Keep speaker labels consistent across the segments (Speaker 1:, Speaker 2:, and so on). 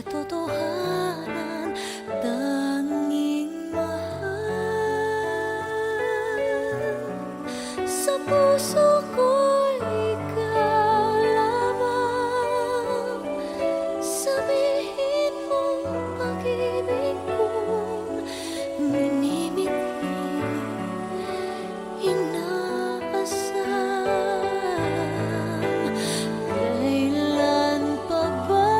Speaker 1: katotohanan, tanging mahal. Sa puso ko'y ikaw lamang. Sabihin mo pag-ibig kong minimithi, inaasam. Kailan pa ba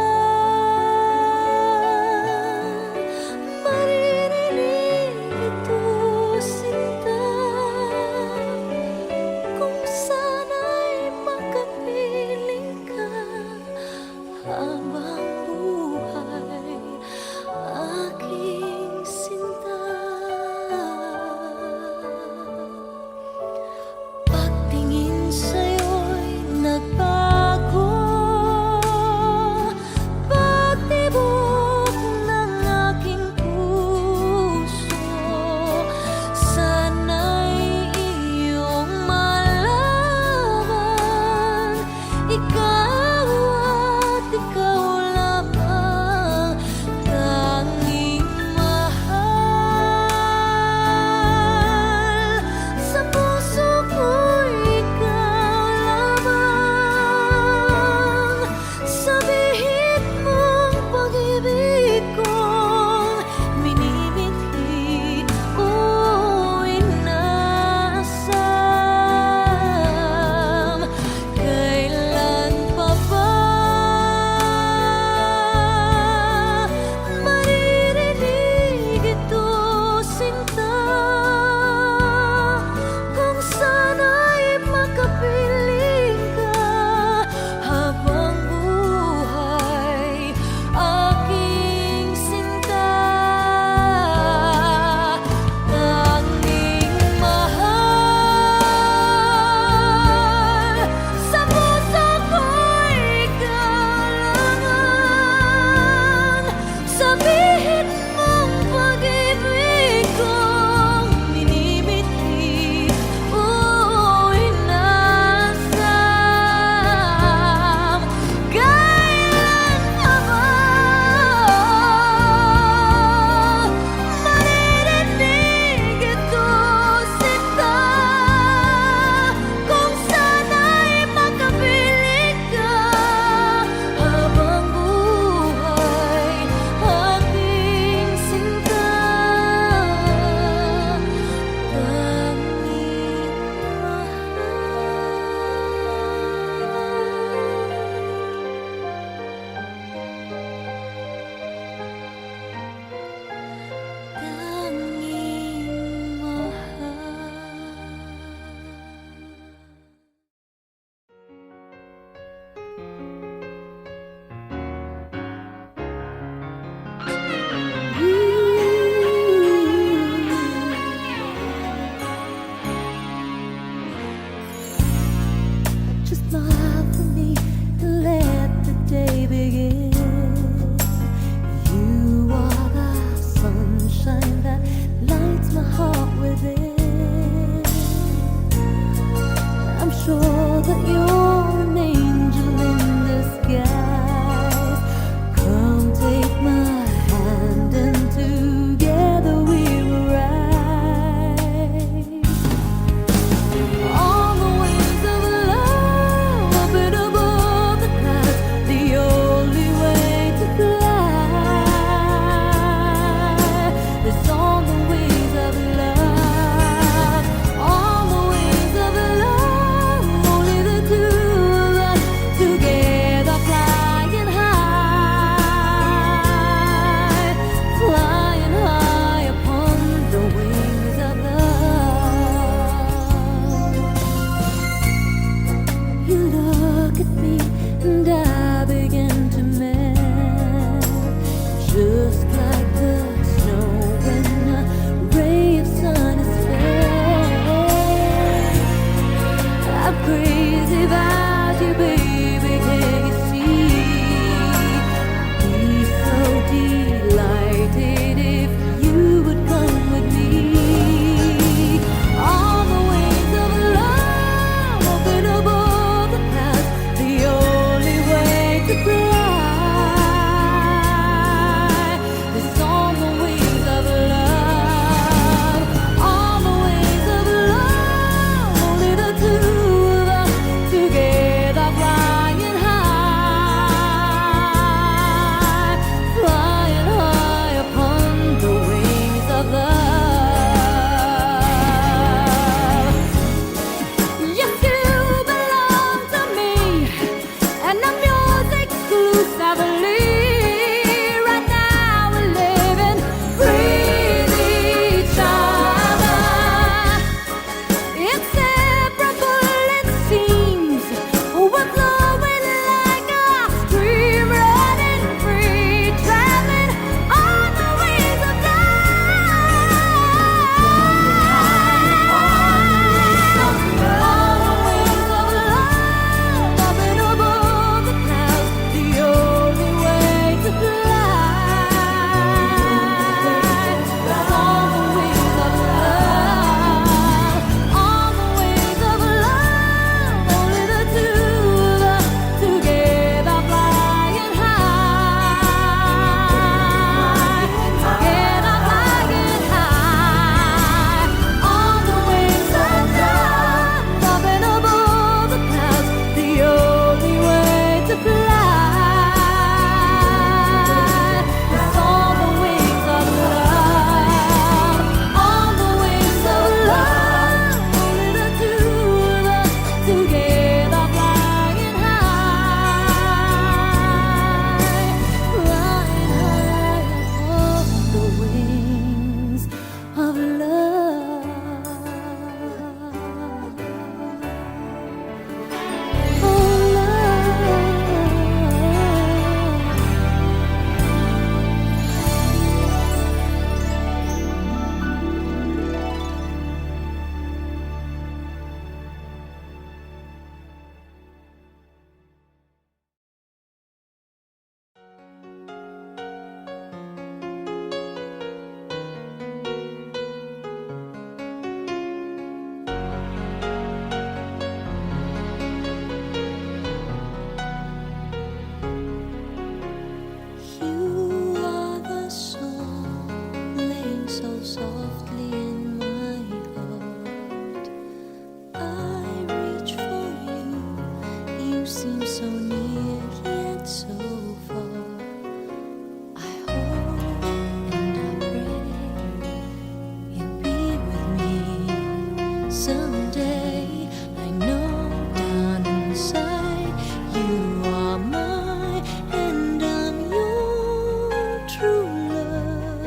Speaker 1: true love,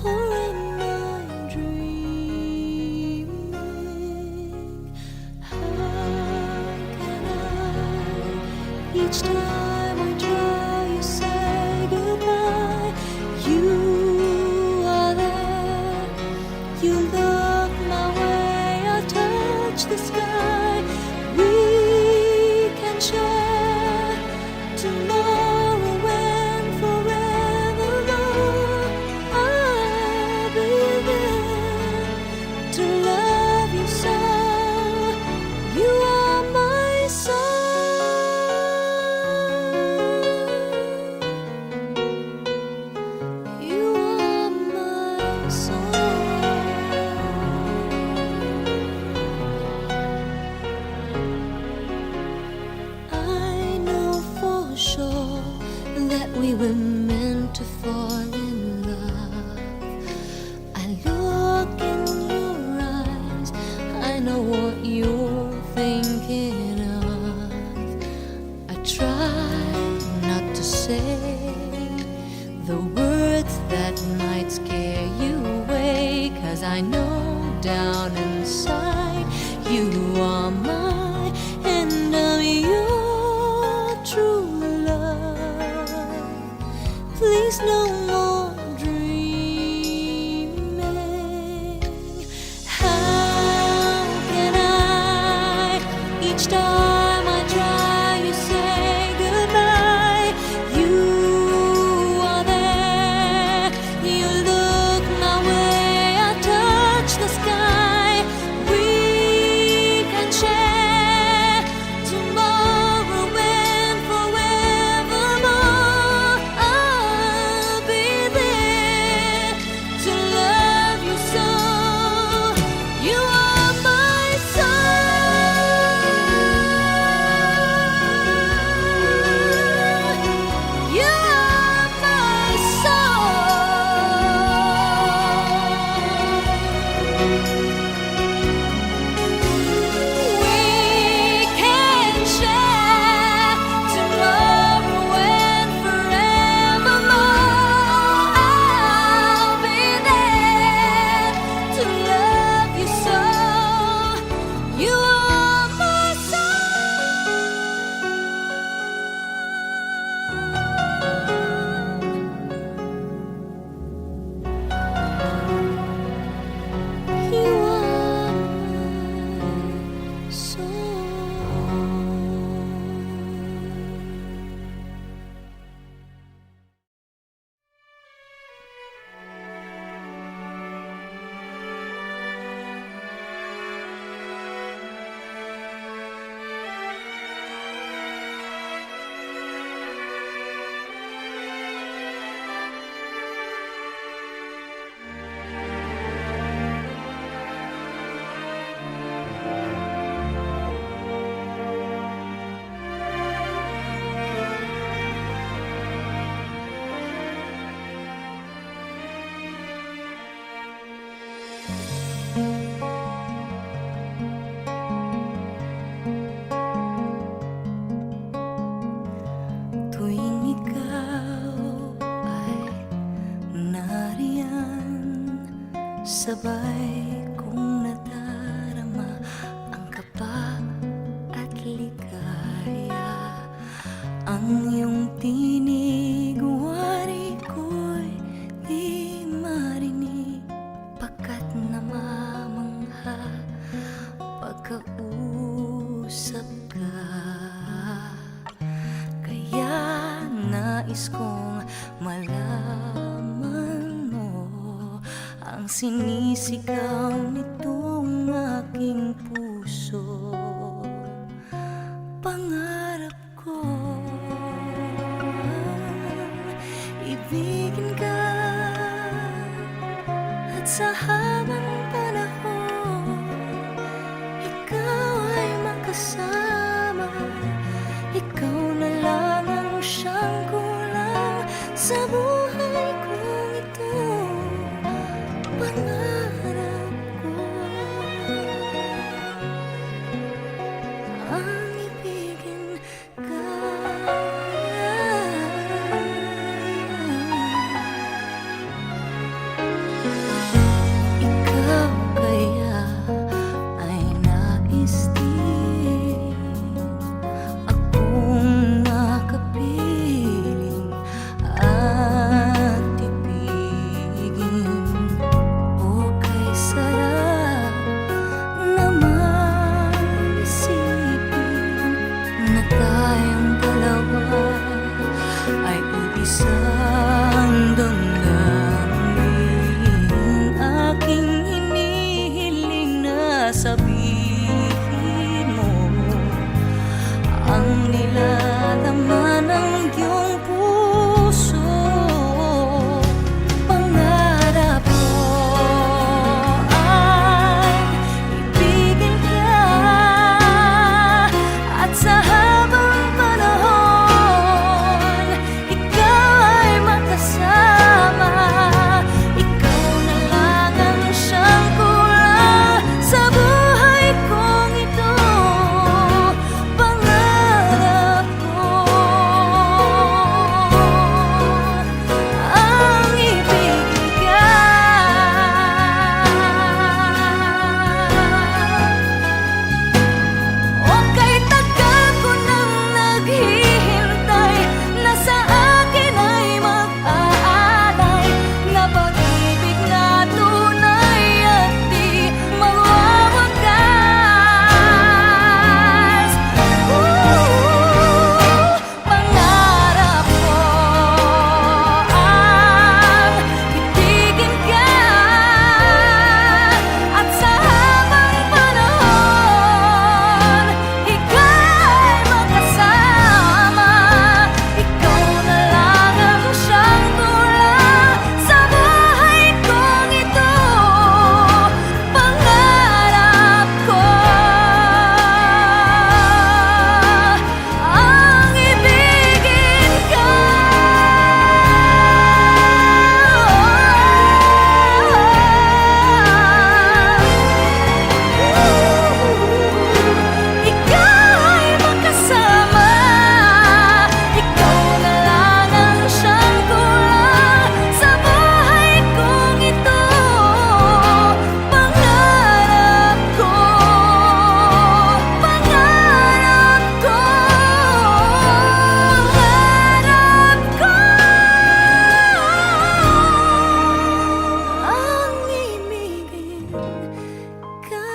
Speaker 1: or am I dreaming? How can I, each time I try, you say goodbye? You are there, you look my way, I touch the sky. We can share tomorrow and forevermore. I'll be there to love you so. You are my sun. You are my sun. I know for sure that we were meant to fall in love. I look in your eyes, I know what you're thinking of. I try not to say the words that might scare you away, 'cause I know down inside you are mine and I'm your true love. Please no more dreaming. How can I, each time I try, you say goodbye? You are there, you look my way, I touch the sky. We can share tomorrow and forevermore. I'll be there to love you so. You are my sun. You are my We can share tomorrow and forevermore. I'll be there to love you so. You are my You are my soul. Tuwing ikaw ay nariyan, sabay kong nadarama ang kaba at ligaya. Ang iyong tinig, wari ko'y di marinig, pagkat namamangha pagkausap ka. Kaya nais kong malaman mo ang sinisigaw nitong aking puso. Pangarap ko ibigin ka, at sa habang panahon ikaw ay makasama. Ikaw na lang ang siyang kulang sa buhay kong ito. Pangarap ko ang ibigin ka. ay iisang damdamin. Aking hinihiling na sabihin mo ang nilalaman ng iyong puso. Pangarap ko ay ibigin ka, at sa habang panahon ikaw ay makasama. Ikaw na lang ang siyang kulang sa buhay kong ito. Pangarap ko ang ibigin ka. Okay, tagal ko nang naghihintay na sa akin ay mag-aalay na pag-ibig na tunay at di mawawakas. Pangarap ko ang ibigin ka, at sa habang panahon ikaw ay makasama. Ikaw na lang ang siyang kulang sa buhay kong ito. Pangarap ko ang ibigin ka. Ikaw ay makasama. Ikaw na lang ang siyang kulang sa buhay kong ito. Pangarap ko, pangarap ko, pangarap ko ang ibigin ka.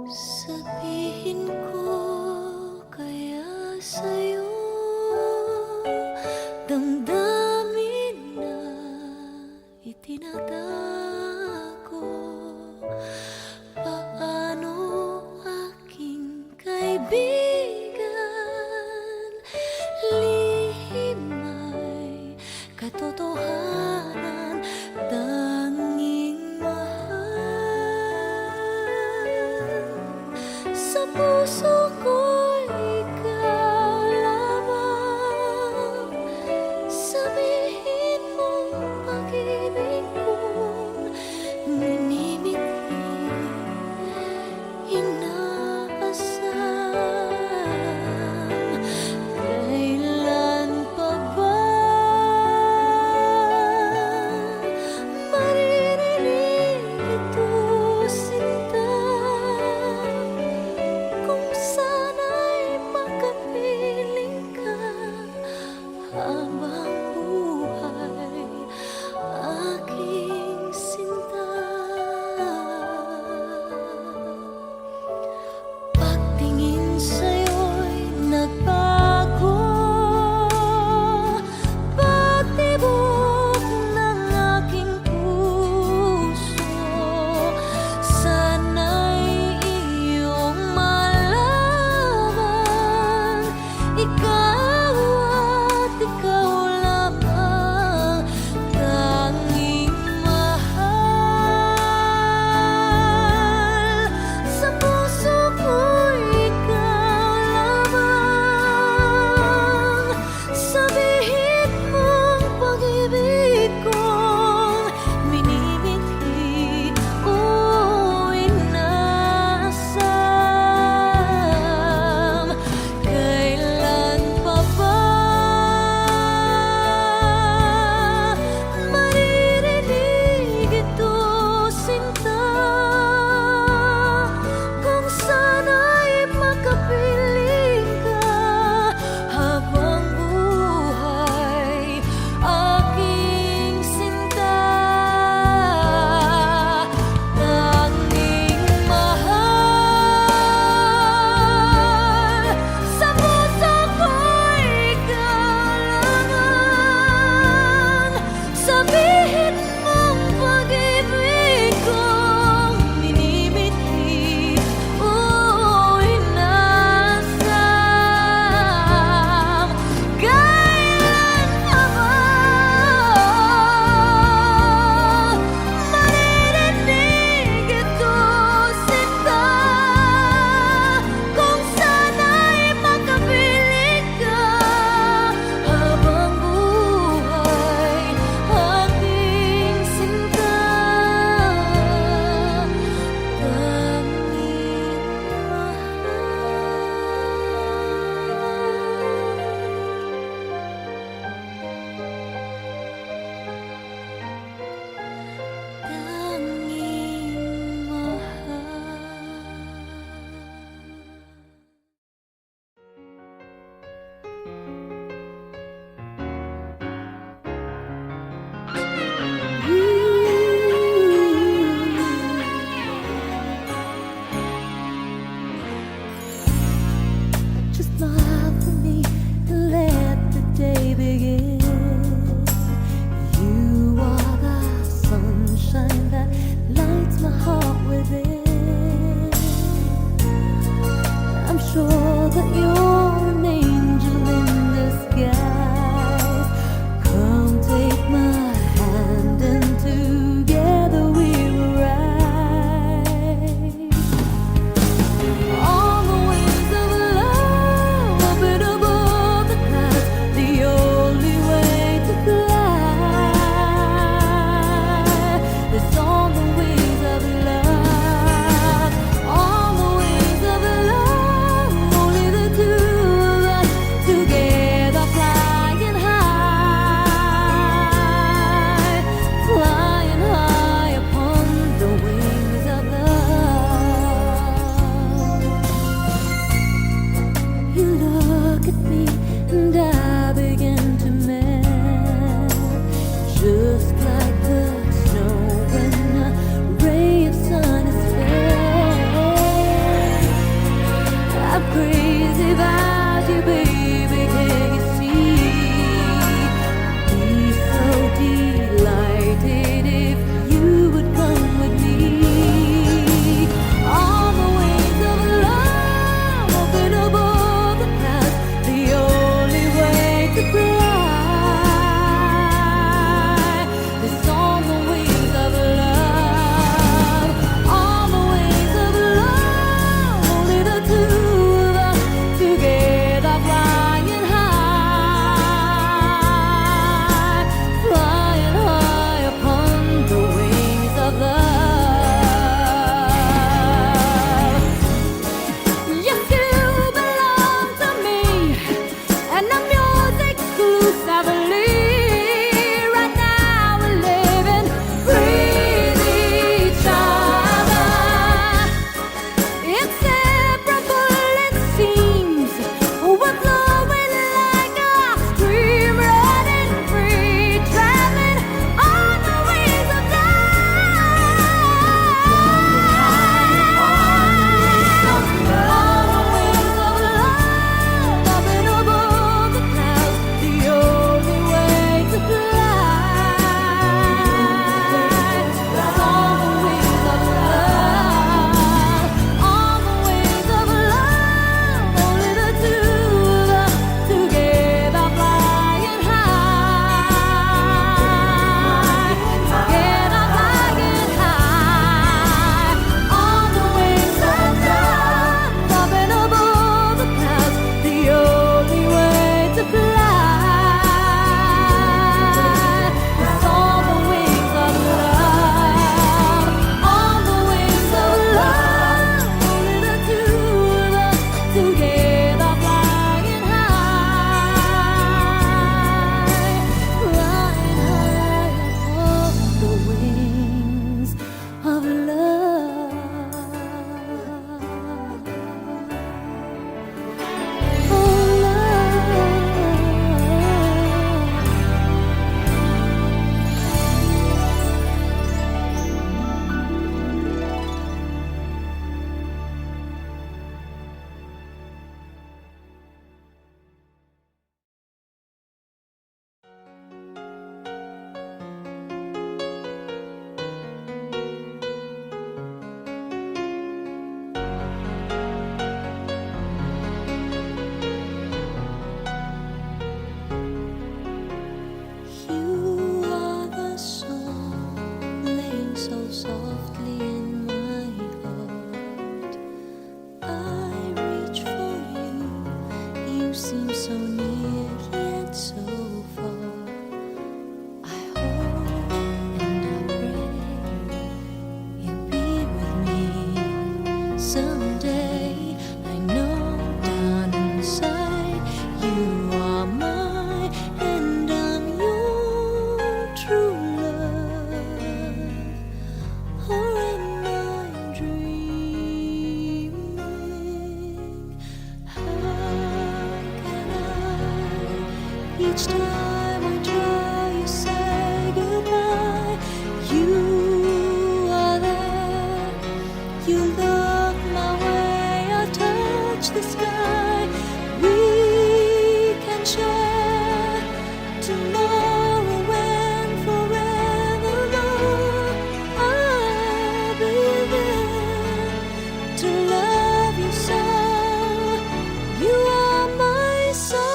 Speaker 1: Sabihin ko kaya sa'yo damdamin na itinatago. Paano aking kaibigan, lihim ay katotohanan, tanging mahal. Sa puso ko'y ikaw lamang. Sabihin mo pag-ibig kong minimithi, inaasar. crazy about you, baby. Can you see? Be so delighted if you would come with me. On the wings of love, open above the clouds, the only way to fly is on the wings of love. On the wings of love, only the two of us together, flying high, flying high upon the wings of love. Yes, you belong to me, and I'm yours exclusively. Right now we're living, breathe each other. Inseparable it seems, we're flowing like a stream, running free, traveling on the wings of love. Up and above the clouds, the only way to fly is on the wings of love. On the wings of love, only the two of us together, flying high, together flying high. On the wings of love, up and above the clouds, the only way to fly is on the wings of love. On the wings of love, only the two of us together, flying high, flying high on the wings of love. Oh, you are the song laying so softly in my heart. I reach for you, you seem so near yet so far. I hope and I pray you'll be with me someday. I know down inside you are mine, and I'm your true love. Or am I dreaming? How can I? Each time I try, you say goodbye. You are there. You look my way. I touch the sky. We can share tomorrow and forever, Lord. I'll be there to love you so. You are my sun.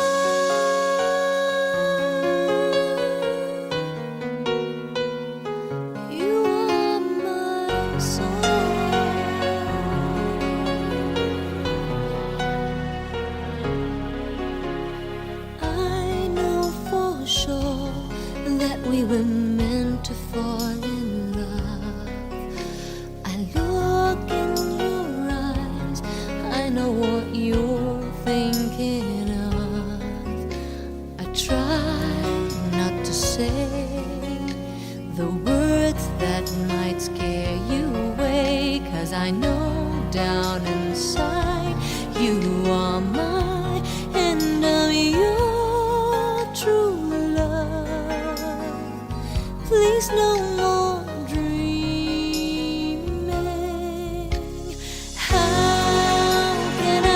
Speaker 1: You are my sun. I know for sure that we were meant to fall in love. I look in your eyes, I know what you're thinking of. I try not to say the words that might scare you away, 'cause I know down inside you are mine, and I'm your true love. Please no more dreaming. How can I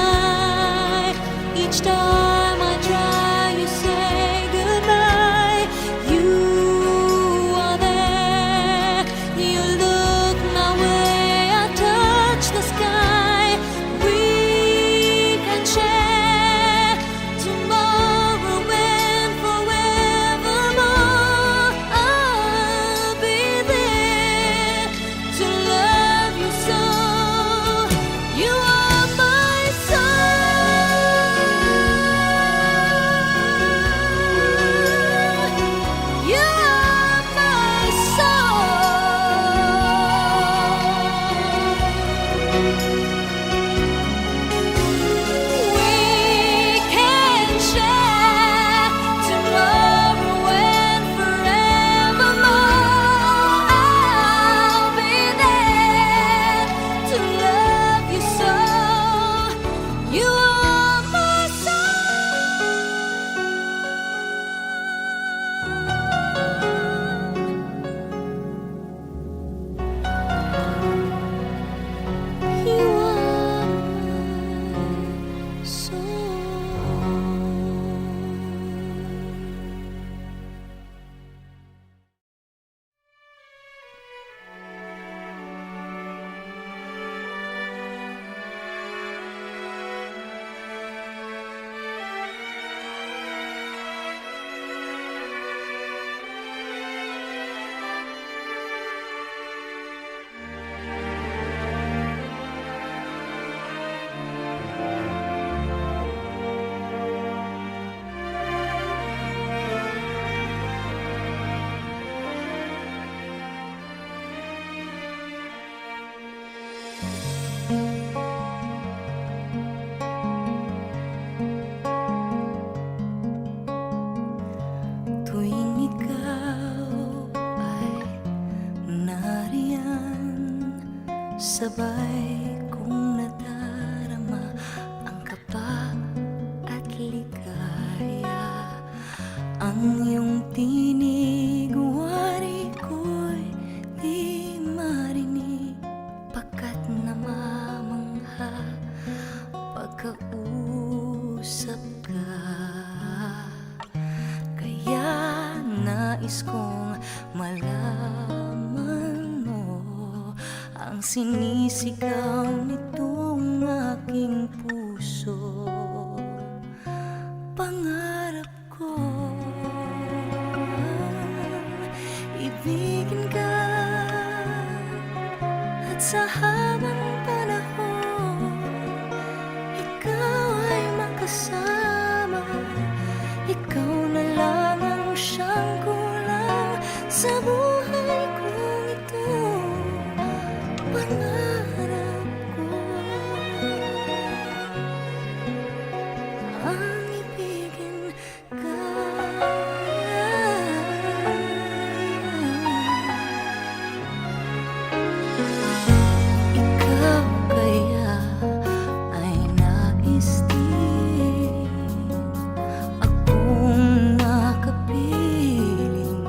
Speaker 1: sabay kong nadarama ang kaba at ligaya. Ang iyong tinig, wari ko'y di marinig, pagkat namamangha pagkausap ka. Kaya nais kong malaman mo ang sinisigaw nitong aking puso. Pangarap ko ibigin ka, at sa habang panahon ikaw ay makasama. Ikaw na lang ang siyang kulang sa buhay kong ito. Pangarap ko ang ibigin ka. Ikaw kaya ay nais din akong makapiling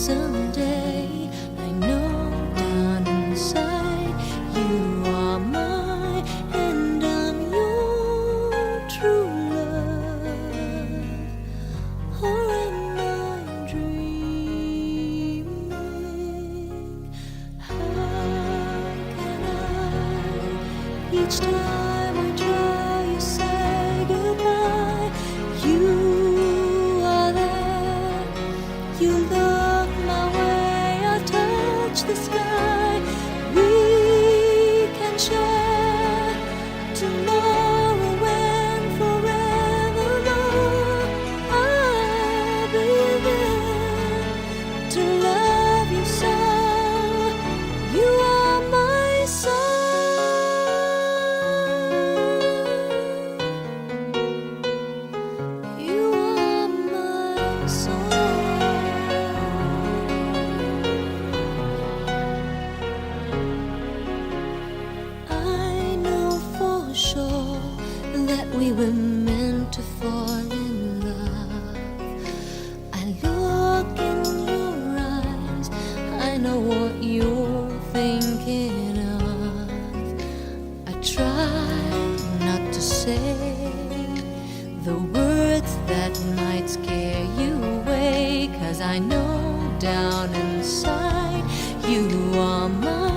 Speaker 1: someday. I know down inside you are mine, and I'm your true love. Or am I dreaming? How can I, each time I try, you say goodbye? You are there, you look my way, I touch the sky. We can share tomorrow when forever long. I'll be there to love you so. You are my soul. You are my soul. I know for sure that we were meant to fall in love. I look in your eyes, I know what you're thinking of. I try not to say the words that might scare you away, 'cause I know down inside you are mine.